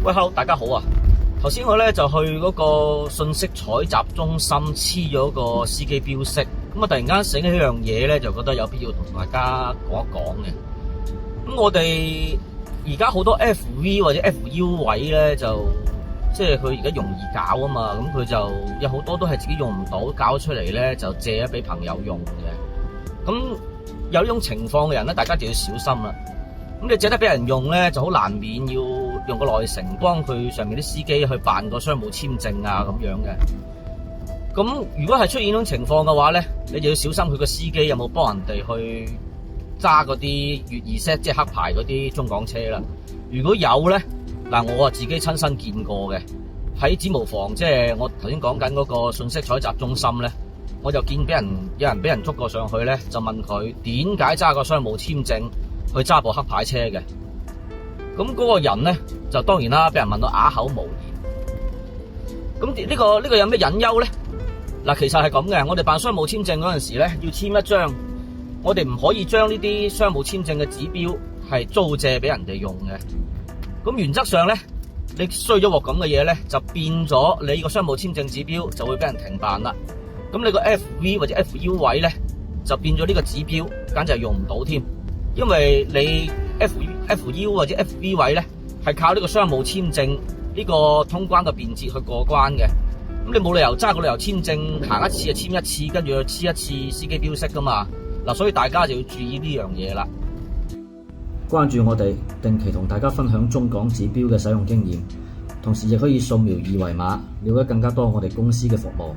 喂 ，Hello， 大家好啊！頭先我咧就去嗰個信息採集中心黐咗個司機標識，咁啊突然間醒起一樣嘢咧，就覺得有必要同大家講一講嘅。咁我哋而家好多 FV 或者 FU 位咧，就即係佢而家容易搞啊嘛，咁佢就有好多都係自己用唔到，搞出嚟咧就借咗俾朋友用嘅。咁有呢種情況嘅人咧，大家就要小心啦。咁你借得俾人用咧，就好難免要用個內承幫佢上面啲司機去辦個商務簽證啊咁樣嘅。咁如果係出現呢種情況嘅話咧，你就要小心佢個司機有冇幫人哋去揸嗰啲粵2 set 即係黑牌嗰啲中港車啦。如果有咧，嗱我自己親身見過嘅，喺指模房即係我頭先講緊嗰個信息採集中心咧，我就見有人俾人捉過上去咧，就問佢點解揸個商務簽證去揸部黑牌車嘅。咁嗰個人咧就當然啦，俾人問到啞口無言。咁呢個有咩隱憂咧？嗱，其實係咁嘅，我哋辦商務簽證嗰陣時咧，要簽一張，我哋唔可以將呢啲商務簽證嘅指標係租借俾人哋用嘅。咁原則上咧，你衰咗鑊咁嘅嘢咧，就變咗你個商務簽證指標就會俾人停辦啦。咁你個 FV 或者 FU 位咧，就變咗呢個指標，簡直係用唔到添，因為你FU 或者 FV 位咧係靠呢個商務簽證呢個通關嘅便捷去過關嘅。咁你冇理由揸個旅遊簽證行一次就簽一次，跟住去黐一次司機標識噶嘛。嗱，所以大家就要注意呢樣嘢啦。關注我哋，定期同大家分享中港指標嘅使用經驗，同時亦可以掃描二維碼，了解更加多我哋公司嘅服務。